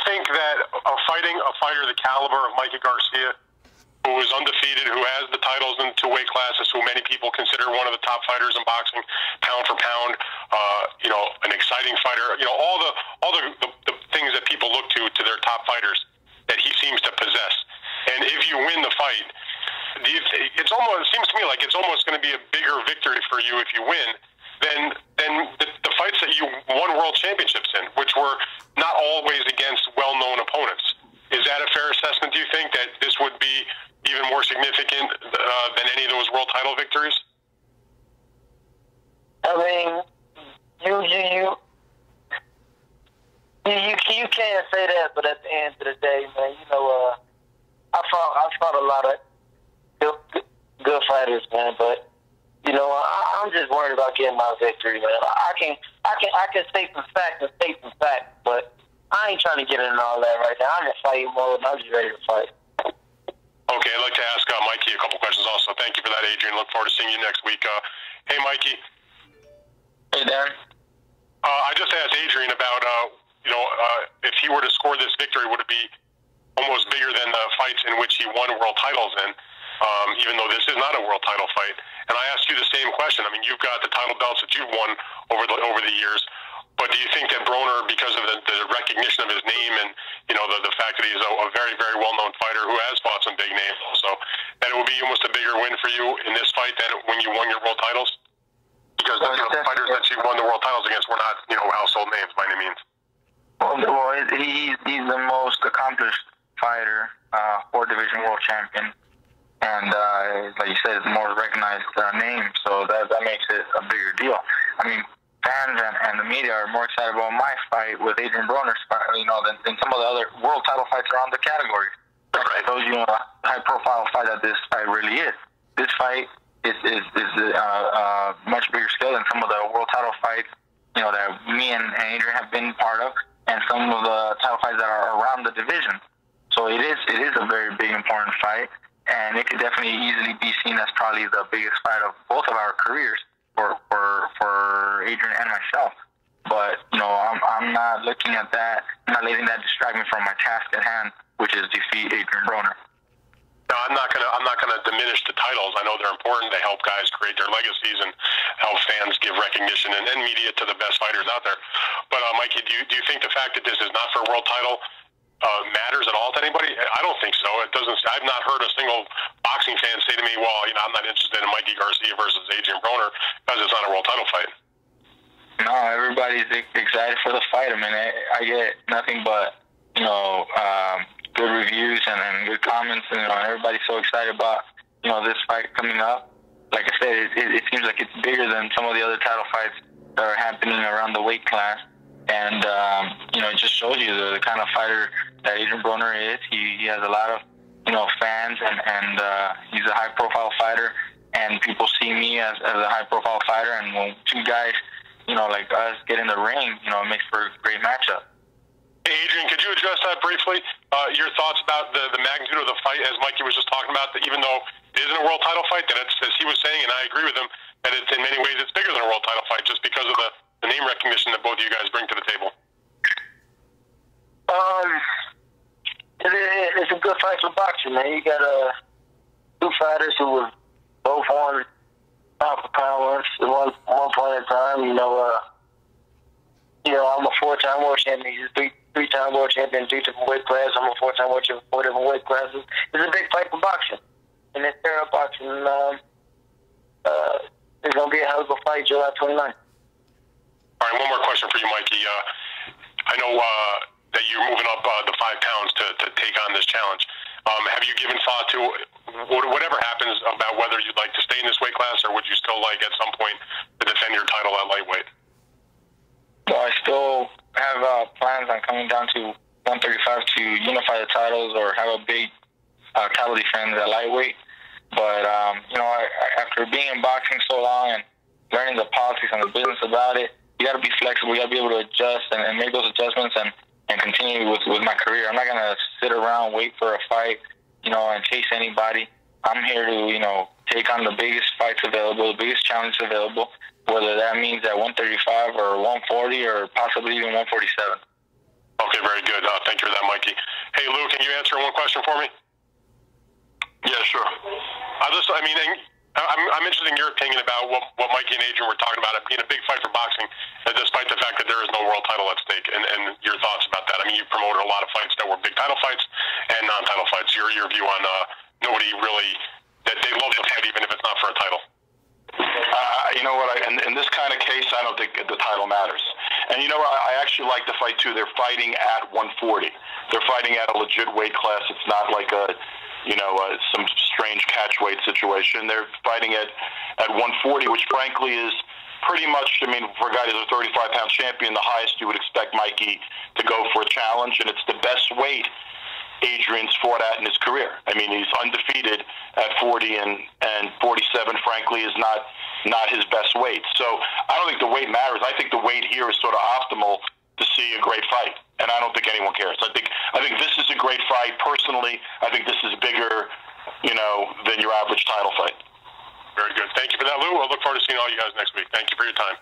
think that fighting a fighter the caliber of Mikey Garcia, who is undefeated, who has the titles in two weight classes, who many people consider one of the top fighters in boxing, pound for pound, an exciting fighter, all the things that people look to their top fighters that he seems to possess. And if you win the fight, it seems to me like it's almost going to be a bigger victory for you if you win than the fights that you won world championships in, which were not always against well-known opponents. Is that a fair assessment, do you think, that this would be even more significant than any of those world title victories? I mean, you can't say that, but at the end of the day, man, I fought a lot of good fighters, man, but I'm just worried about getting my victory, man. I can state some facts, but I ain't trying to get into all that right now. I'm in fighting mode, and I'm just ready to fight. Okay, I'd like to ask Mikey a couple questions also. Thank you for that, Adrien. Look forward to seeing you next week. Hey, Mikey. Hey, Dan. I just asked Adrien about, if he were to score this victory, would it be almost bigger than the fights in which he won world titles in, even though this is not a world title fight? And I asked you the same question. I mean, you've got the title belts that you've won over the years, but do you think that Broner, because of the recognition of his name and the fact that he's a very, very well-known fighter who has fought some big names also, that it would be almost a bigger win for you in this fight than when you won your world titles? Because the fighters that you won the world titles against were not household names by any means. Well, he's the most accomplished fighter, 4-division world champion, and like you said, it's a more recognized name, so that makes it a bigger deal. I mean, fans and the media are more excited about my fight with Adrien Broner's fight, than some of the other world title fights around the category. Right. It shows you a high-profile fight that this fight really is. This fight is much bigger scale than some of the world title fights, that me and Adrien have been part of, and some of the title fights that are around the division. So it is a very big, important fight, and it could definitely easily be seen as probably the biggest fight of both of our careers for Adrien and myself. But I'm not looking at that. I'm not letting that distract me from my task at hand, which is defeat Adrien Broner. No, I'm not gonna diminish the titles. I know they're important. They help guys create their legacies and help fans give recognition and media to the best fighters out there. But Mikey, do you think the fact that this is not for a world title matters at all to anybody? I don't think so. It doesn't. I've not heard a single boxing fan say to me, "Well, I'm not interested in Mikey Garcia versus Adrien Broner because it's not a world title fight." No, everybody's excited for the fight. I mean, I get nothing but good reviews and good comments, and everybody's so excited about this fight coming up. Like I said, it seems like it's bigger than some of the other title fights that are happening around the weight class, and it just shows you the kind of fighter that Adrien Broner is. He has a lot of fans, and he's a high-profile fighter, and people see me as a high-profile fighter, and when two guys like us get in the ring, it makes for a great matchup. Adrien, could you address that briefly? Your thoughts about the magnitude of the fight, as Mikey was just talking about, that even though it isn't a world title fight, that it's, as he was saying, and I agree with him, that it's in many ways it's bigger than a world title fight just because of the name recognition that both of you guys bring to the table. It's a good fight for boxing, man. You got two fighters who were both on pound for pound once at one point in time. I'm a 4-time world champion. He's a three-time world champion, 3 different weight classes. I'm a 4-time world champion, 4 different weight classes. It's a big fight for boxing. And it's fair boxing. It's going to be a hell of a fight July 29th. All right, one more question for you, Mikey. I know that you're moving up the 5 pounds to take on this challenge. Have you given thought to whatever happens about whether you'd like to stay in this weight class, or would you still like at some point to defend your title at lightweight? Well, I still have plans on coming down to 135 to unify the titles or have a big title defense at lightweight. But, after being in boxing so long and learning the politics and the business about it, you got to be flexible. You got to be able to adjust and make those adjustments and continue with my career. I'm not going to sit around, wait for a fight, and chase anybody. I'm here to, take on the biggest fights available, the biggest challenges available, whether that means at 135 or 140 or possibly even 147. Okay, very good. good. Thank you for that, Mikey. Hey, Lou, can you answer one question for me? Yeah, sure. I'm interested in your opinion about what Mikey and Adrien were talking about, it being a big fight for boxing, despite the fact that there is no world title at stake, and your thoughts about that. I mean, you promoted a lot of fights that were big title fights and non-title fights. Your view on nobody really, that they love the fight even if it's not for a title. You know what? In this kind of case, I don't think the title matters. And you know what? I actually like the fight too. They're fighting at 140. They're fighting at a legit weight class. It's not like some strange catch weight situation. They're fighting at 140, which frankly is pretty much, I mean, for a guy who's a 35-pound champion, the highest you would expect Mikey to go for a challenge, and it's the best weight Adrien's fought at in his career. I mean, he's undefeated at 40, and 47, frankly, is not his best weight. So I don't think the weight matters. I think the weight here is sort of optimal to see a great fight, and I don't think anyone cares. I think this is a great fight. Personally, I think this is bigger, than your average title fight. Very good. Thank you for that, Lou. I'll look forward to seeing all you guys next week. Thank you for your time.